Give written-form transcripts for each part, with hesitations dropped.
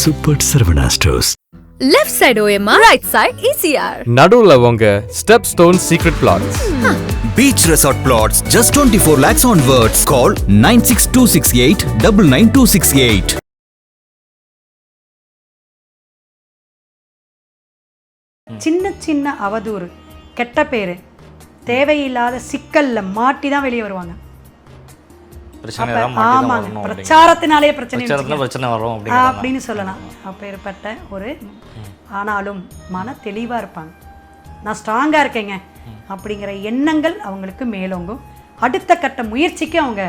Super Saravana stores. Left side OMR, right side ECR. நடுவுல உங்க step stone secret plots. Beach Resort Plots, just 24 lakhs onwards. Call 96268 99268. சின்ன சின்ன அவதூறு, கெட்ட பேரு, தேவையில்லாத சிக்கல்ல மாட்டி தான் வெளியே வருவாங்க. ஆமாங்க, பிரச்சாரத்தினாலே பிரச்சனை வரும் அப்படின்னு சொல்லலாம். அப்பேற்பட்ட ஒரு ஆனாலும் மன தெளிவா இருப்பாங்க. நான் ஸ்ட்ராங்கா இருக்கேங்க அப்படிங்கிற எண்ணங்கள் அவங்களுக்கு மேலோங்கும். அடுத்த கட்ட முயற்சிக்கு அவங்க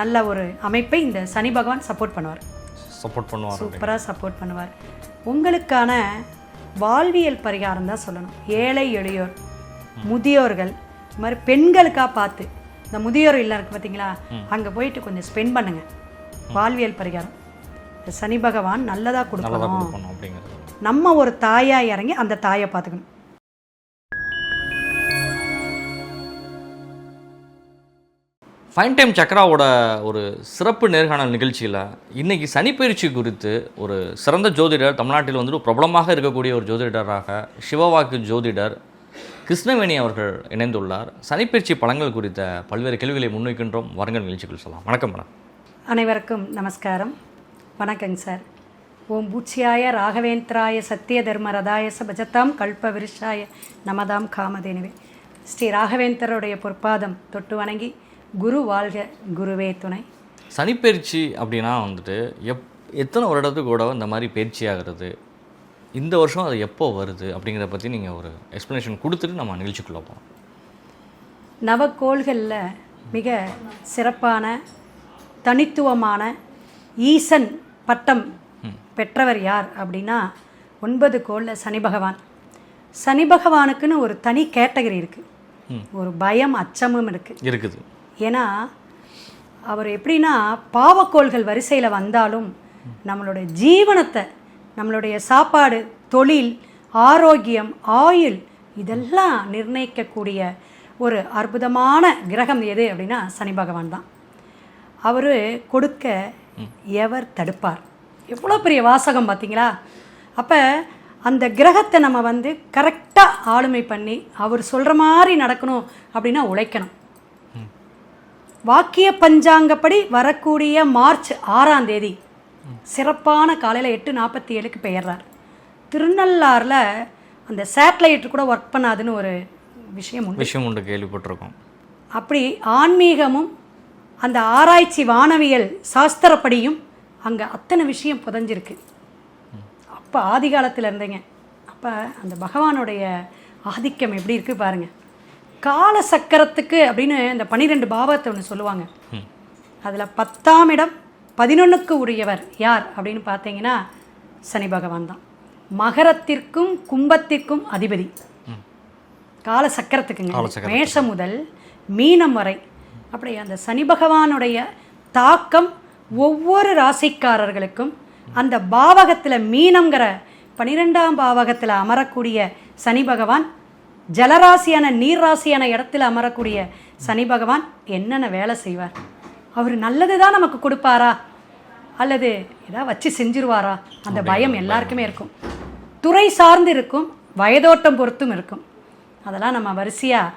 நல்ல ஒரு அமைப்பை இந்த சனி பகவான் சப்போர்ட் பண்ணுவார். சூப்பராக சப்போர்ட் பண்ணுவார். உங்களுக்கான வாழ்வியல் பரிகாரம் தான் சொல்லணும். ஏழை எளியோர், முதியோர்கள், இது மாதிரி பெண்களுக்காக பார்த்து இந்த முதியோர் இல்லம் இருக்குது பார்த்தீங்களா, அங்கே போயிட்டு கொஞ்சம் ஸ்பெண்ட் பண்ணுங்க. வாழ்வியல் பரிகாரம் சனி பகவான் நல்லதாக கொடுக்கணும். நம்ம ஒரு தாயாக இறங்கி அந்த தாயை பார்த்துக்கணும். ஃபைன் டைம் சக்ராவோட ஒரு சிறப்பு நேர்காணல் நிகழ்ச்சியில் இன்றைக்கி சனிப்பயிற்சி குறித்து ஒரு சிறந்த ஜோதிடர், தமிழ்நாட்டில் வந்துட்டு பிரபலமாக இருக்கக்கூடிய ஒரு ஜோதிடராக சிவவாக்கு ஜோதிடர் கிருஷ்ணவேணி அவர்கள் இணைந்துள்ளார். சனிப்பயிற்சி பலன்கள் குறித்த பல்வேறு கேள்விகளை முன்வைக்கின்றோம். வாருங்கள் நிகழ்ச்சிக்குள் சொல்லலாம். வணக்கம் மேடம். அனைவருக்கும் நமஸ்காரம். வணக்கங்க சார். ஓம் பூச்சியாய ராகவேந்திராய சத்திய தர்ம ரதாயச பஜதாம் கல்ப விருஷாய நமதாம் காமதேனுவே. ஸ்ரீ ராகவேந்தருடைய பொற்பாதம் தொட்டு வணங்கி குரு வாழ்க, குருவே துணை. சனிப்பயிற்சி அப்படின்னா வந்துட்டு எத்தனை வருடத்துக்கு கூட இந்த மாதிரி பயிற்சி ஆகிறது, இந்த வருஷம் அது எப்போ வருது அப்படிங்கிறத பற்றி நீங்கள் ஒரு எக்ஸ்ப்ளனேஷன் கொடுத்துட்டு நம்ம நிகழ்ச்சிக்குள்ளே போகலாம். நவக்கோள்களில் மிக சிறப்பான தனித்துவமான ஈசன் பட்டம் பெற்றவர் யார் அப்படின்னா 9 கோளில் சனி பகவான். சனி பகவானுக்குன்னு ஒரு தனி கேட்டகரி இருக்குது. ஒரு பயம், அச்சமும் இருக்குது. ஏன்னா அவர் எப்படின்னா பாவக்கோள்கள் வரிசையில் வந்தாலும் நம்மளுடைய ஜீவனத்தை, நம்மளுடைய சாப்பாடு, தொழில், ஆரோக்கியம், ஆயுள் இதெல்லாம் நிர்ணயிக்கக்கூடிய ஒரு அற்புதமான கிரகம் எது அப்படின்னா சனி பகவான் தான். அவர் கொடுக்க எவர் தடுப்பார், எவ்வளோ பெரிய வாசகம் பார்த்தீங்களா. அப்போ அந்த கிரகத்தை நம்ம கரெக்டாக ஆளுமை பண்ணி அவர் சொல்கிற மாதிரி நடக்கணும் அப்படின்னா உழைக்கணும். வாக்கிய பஞ்சாங்கப்படி வரக்கூடிய மார்ச் 6ஆம் தேதி சிறப்பான காலையில் 8:47 பெயர்றார். திருநள்ளாறில் அந்த சேட்டலைட்டு கூட ஒர்க் பண்ணாதுன்னு ஒரு விஷயம் உண்டு, கேள்விப்பட்டிருக்கோம். அப்படி ஆன்மீகமும் அந்த ஆராய்ச்சி வானவியல் சாஸ்திரப்படியும் அங்கே அத்தனை விஷயம் புதஞ்சிருக்கு. அப்போ ஆதி காலத்தில் இருந்தேங்க. அப்போ அந்த பகவானுடைய ஆதிக்கம் எப்படி இருக்குது பாருங்கள். கால சக்கரத்துக்கு அப்படின்னு இந்த 12 பாவத்தை ஒன்று சொல்லுவாங்க. அதில் 10ஆம் இடம் 11க்கு உரியவர் யார் அப்படின்னு பார்த்தீங்கன்னா சனி பகவான் தான். மகரத்திற்கும் கும்பத்திற்கும் அதிபதி. கால சக்கரத்துக்குங்க, மேஷம் முதல் மீனம் வரை. அப்படி அந்த சனி பகவானுடைய தாக்கம் ஒவ்வொரு ராசிக்காரர்களுக்கும் அந்த பாவகத்தில் மீனங்கிற 12ஆம் பாவகத்தில் அமரக்கூடிய சனி பகவான், ஜலராசியான நீர் ராசியான இடத்துல அமரக்கூடிய சனி பகவான் என்னென்ன வேலை செய்வார்? அவர் நல்லது தான் நமக்கு கொடுப்பாரா அல்லது ஏதாவது வச்சு செஞ்சிருவாரா? அந்த பயம் எல்லாருக்குமே இருக்கும். துறை சார்ந்து இருக்கும், வயதோட்டம் பொறுத்தும் இருக்கும். அதெல்லாம் நம்ம வரிசையாக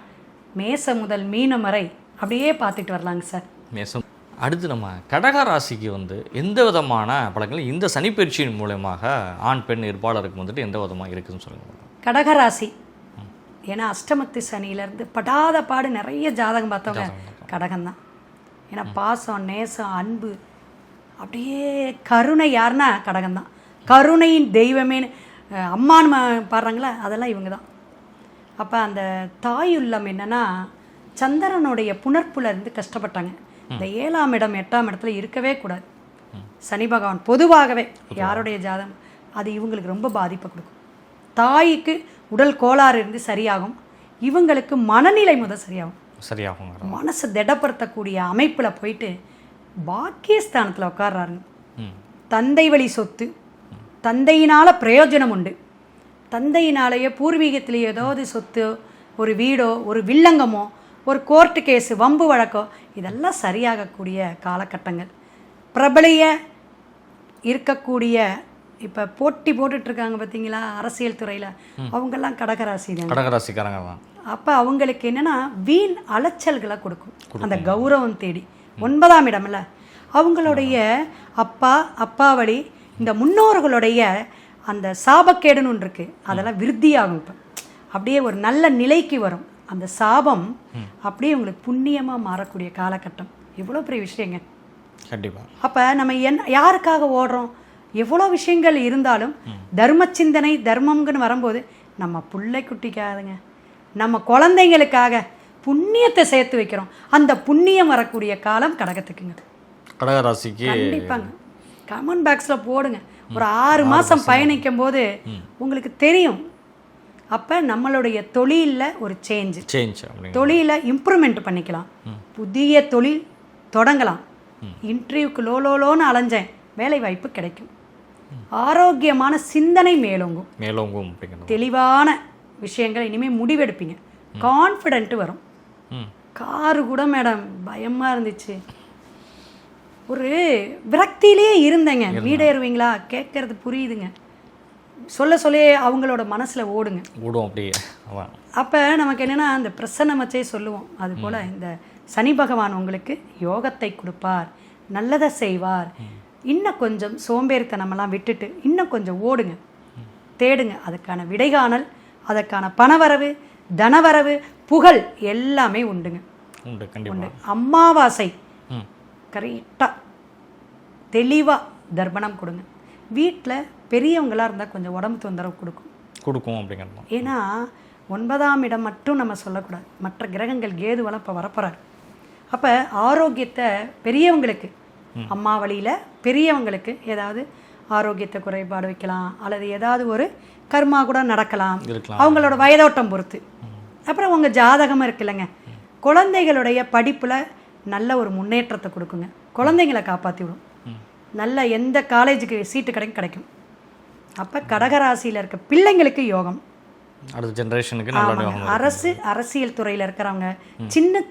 மேசம் முதல் மீனம் வரை அப்படியே பார்த்துட்டு வரலாங்க சார். மேசம் அடுத்து நம்ம கடக ராசிக்கு எந்த விதமான பலன்கள் இந்த சனிப்பயிற்சியின் மூலமாக ஆண் பெண் இருப்பாளருக்கு எந்த விதமாக இருக்குதுன்னு சொல்லுங்கள். கடகராசி ஏன்னா அஷ்டமத்து சனியிலேருந்து படாத பாடு நிறைய ஜாதகம் பார்த்தவங்க கடகம்தான். ஏன்னா பாசம், நேசம், அன்பு, அப்படியே கருணை யாருன்னா கடகம்தான். கருணையின் தெய்வமேனு அம்மானு பாடுறாங்களே, அதெல்லாம் இவங்க தான். அப்போ அந்த தாயுள்ளம் என்னென்னா சந்திரனுடைய புணர்ப்புல இருந்து கஷ்டப்பட்டாங்க. இந்த 7ஆம் இடம் 8ஆம் இடத்துல இருக்கவே கூடாது. சனி பகவான் பொதுவாகவே யாருடைய ஜாதகம் அது இவங்களுக்கு ரொம்ப பாதிப்பை கொடுக்கும். தாய்க்கு உடல் கோளாறு இருந்து சரியாகும், இவங்களுக்கு மனநிலை சரியாகும். மனசை திடப்படுத்தக்கூடிய அமைப்பில் போயிட்டு பாக்கியஸ்தானத்தில் உட்கார்றாருங்க. தந்தை வழி சொத்து, தந்தையினால் பிரயோஜனம் உண்டு. தந்தையினாலேயே பூர்வீகத்திலேயே ஏதாவது சொத்து, ஒரு வீடோ, ஒரு வில்லங்கமோ, ஒரு கோர்ட்டு கேஸு, வம்பு வழக்கோ இதெல்லாம் சரியாகக்கூடிய காலகட்டங்கள். பிரபலிய இருக்கக்கூடிய இப்போ போட்டி போட்டுட்ருக்காங்க பார்த்தீங்களா அரசியல் துறையில், அவங்கெல்லாம் கடகராசி தான். கடகராசிக்காரங்க தான். அப்போ அவங்களுக்கு என்னென்னா வீண் அலைச்சல்களை கொடுக்கும் அந்த கௌரவம் தேடி. 9ஆம் இடம்ல அவங்களுடைய அப்பா வழி இந்த முன்னோர்களுடைய அந்த சாபக்கேடுன்னு ஒன்று இருக்குது, அதெல்லாம் விருத்தியாகும். இப்போ அப்படியே ஒரு நல்ல நிலைக்கு வரும் அந்த சாபம், அப்படியே உங்களுக்கு புண்ணியமாக மாறக்கூடிய காலகட்டம். எவ்வளோ பெரிய விஷயங்க. கண்டிப்பாக. அப்போ நம்ம யாருக்காக ஓடுறோம்? எவ்வளோ விஷயங்கள் இருந்தாலும் தர்ம சிந்தனை தர்மம்னு வரும்போது நம்ம பிள்ளை குட்டிக்காதுங்க, நம்ம குழந்தைங்களுக்காக புண்ணியத்தை சேர்த்து வைக்கிறோம். அந்த புண்ணியம் வரக்கூடிய காலம் கடகத்துக்குங்க, கடகராசிக்கு. கண்டிப்பாங்க. கமெண்ட் பாக்ஸில் போடுங்க. ஒரு 6 மாதம் பயணிக்கும் போது உங்களுக்கு தெரியும். அப்போ நம்மளுடைய தொழிலில் ஒரு சேஞ்ச், தொழிலை இம்ப்ரூவ்மெண்ட் பண்ணிக்கலாம், புதிய தொழில் தொடங்கலாம். இன்டர்வியூக்கு லோலோன்னு அலைஞ்சேன், வேலை வாய்ப்பு கிடைக்கும். ஆரோக்கியமான சிந்தனை மேலோங்கும், தெளிவான விஷயங்கள் இனிமேல் முடிவெடுப்பீங்க. கான்ஃபிடென்ட் வரும். காரு கூட மேடம் பயமாக இருந்துச்சு, ஒரு விரக்தியிலே இருந்தேங்க. வீடேறுவீங்களா கேட்கறது புரியுதுங்க, சொல்ல அவங்களோட மனசில் ஓடும் அப்படியே. அப்போ நமக்கு என்னென்னா அந்த பிரசன்னமச்சே சொல்லுவோம், அது போல் இந்த சனி பகவான் உங்களுக்கு யோகத்தை கொடுப்பார், நல்லதை செய்வார். இன்னும் கொஞ்சம் சோம்பேறித்தனமெல்லாம் விட்டுட்டு இன்னும் கொஞ்சம் ஓடுங்க, தேடுங்க. அதுக்கான விடைகாணல், அதற்கான பணவரவு, தனவரவு, புகழ் எல்லாமே உண்டுங்க. உண்டு. அமாவாசை கரெக்டாக தெளிவாக தர்ப்பணம் கொடுங்க. வீட்டில் பெரியவங்களாக இருந்தால் கொஞ்சம் உடம்பு தொந்தரவு கொடுக்கும் அப்படிங்கிறது. ஏன்னா 9ஆம் இடம் மட்டும் நம்ம சொல்லக்கூடாது, மற்ற கிரகங்கள் கேதுவெல்லாம் இப்போ வரப்போகிறார். அப்போ ஆரோக்கியத்தை பெரியவங்களுக்கு, அம்மா வழியில் பெரியவங்களுக்கு ஏதாவது ஆரோக்கியத்தை குறைபாடு வைக்கலாம், அல்லது ஏதாவது ஒரு கர்மா கூட நடக்கலாம் அவங்களோட வயதோட்டம் பொறுத்து. அப்புறம் உங்கள் ஜாதகமும் இருக்குல்லங்க, குழந்தைகளுடைய படிப்பில் நல்ல ஒரு முன்னேற்றத்தை கொடுக்குங்க, குழந்தைங்களை காப்பாற்றி விடும், நல்ல எந்த காலேஜுக்கு சீட்டு கிடைக்கும். அப்போ கடகராசியில் இருக்க பிள்ளைங்களுக்கு யோகம், அடுத்த ஜெனரேஷனுக்கு. அரசியல் துறையில் இருக்கிறவங்க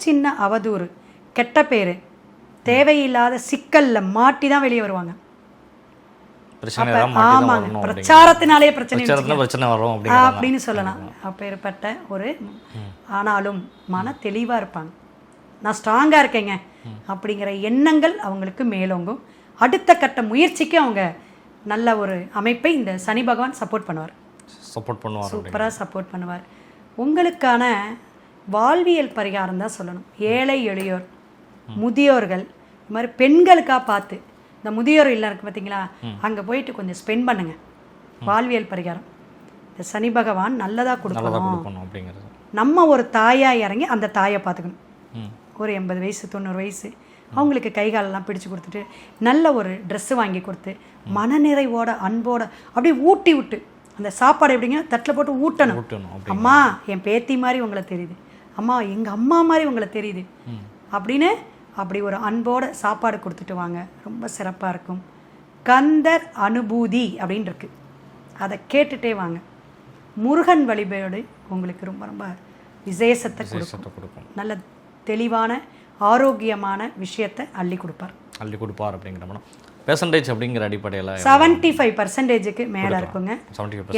சின்ன அவதூறு, கெட்ட பேர், தேவையில்லாத சிக்கல்ல மாட்டி தான் வெளியே வருவாங்க. ஆமாங்க, பிரச்சாரத்தினாலே பிரச்சனை வரும் அப்படின்னு சொல்லலாம். அப்பேற்பட்ட ஒரு ஆனாலும் மன தெளிவாக இருப்பாங்க, நான் ஸ்ட்ராங்காக இருக்கேங்க அப்படிங்கிற எண்ணங்கள் அவங்களுக்கு மேலோங்கும். அடுத்த கட்ட முயற்சிக்கு அவங்க நல்ல ஒரு அமைப்பை இந்த சனி பகவான் சப்போர்ட் பண்ணுவார், சூப்பராக சப்போர்ட் பண்ணுவார். உங்களுக்கான வாழ்வியல் பரிகாரம் தான் சொல்லணும். ஏழை எளியோர், முதியோர்கள், இது மாதிரி பெண்களுக்காக பார்த்து இந்த முதியோர் இல்லம் இருக்குது பார்த்தீங்களா, அங்கே போயிட்டு கொஞ்சம் ஸ்பெண்ட் பண்ணுங்க. வாழ்வியல் பரிகாரம் இந்த சனி பகவான் நல்லதாக கொடுக்கணும் அப்படிங்கிறது. நம்ம ஒரு தாயாக இறங்கி அந்த தாயை பார்த்துக்கணும். ஒரு 80 வயசு 90 வயசு அவங்களுக்கு கைகாலெல்லாம் பிடிச்சு கொடுத்துட்டு நல்ல ஒரு ட்ரெஸ்ஸு வாங்கி கொடுத்து மனநிறைவோட அன்போட அப்படியே ஊட்டி விட்டு, அந்த சாப்பாடு எப்படிங்க தட்டில் போட்டு ஊட்டணும். அம்மா என் பேத்தி மாதிரி உங்களை தெரியுது, அம்மா எங்கள் அம்மா மாதிரி உங்களை தெரியுது அப்படின்னு அப்படி ஒரு அன்போட சாப்பாடு கொடுத்துட்டு வாங்க, ரொம்ப சிறப்பாக இருக்கும். கந்தர் அனுபூதி அப்படின்னு இருக்கு, அதை கேட்டுட்டே வாங்க. முருகன் வழிபாடு உங்களுக்கு ரொம்ப ரொம்ப விசேஷத்தை கொடுக்கும். நல்ல தெளிவான ஆரோக்கியமான விஷயத்தை அள்ளி கொடுப்பார் அப்படிங்கிற மேடம். பெர்சன்டேஜ் அப்படிங்கிற அடிப்படையில் 75% மேலே இருக்குங்க.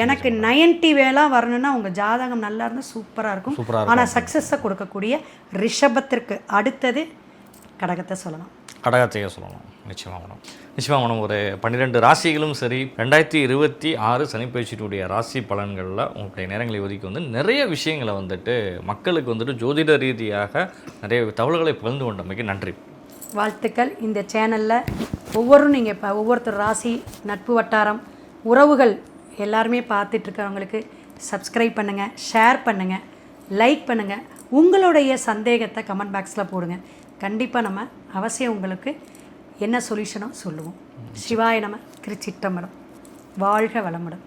எனக்கு 90 வேளா வரணும்னா உங்கள் ஜாதகம் நல்லா இருந்தால் சூப்பராக இருக்கும். ஆனால் சக்ஸஸை கொடுக்கக்கூடிய ரிஷபத்திற்கு அடுத்தது கடகத்தை சொல்லலாம். நிச்சயமாக மேடம். ஒரு 12 ராசிகளும் சரி, 2026 சனிப்பெயர்ச்சியினுடைய ராசி பலன்களில் உங்களுடைய நேரங்களை ஒதுக்கி நிறைய விஷயங்களை மக்களுக்கு ஜோதிட ரீதியாக நிறைய தகவல்களை பகிர்ந்து கொண்டமைக்கு நன்றி, வாழ்த்துக்கள். இந்த சேனலில் நீங்கள் இப்போ ஒவ்வொருத்தர் ராசி, நட்பு வட்டாரம், உறவுகள் எல்லாருமே பார்த்துட்ருக்கிறவங்களுக்கு சப்ஸ்கிரைப் பண்ணுங்கள், ஷேர் பண்ணுங்கள், லைக் பண்ணுங்கள். உங்களுடைய சந்தேகத்தை கமெண்ட் பாக்ஸில் போடுங்க. கண்டிப்பாக நம்ம அவசியம் உங்களுக்கு என்ன சொல்யூஷனோ சொல்லுவோம். சிவாய நம. திருச்சிற்றம்பலம். வாழ்க வளமுடன்.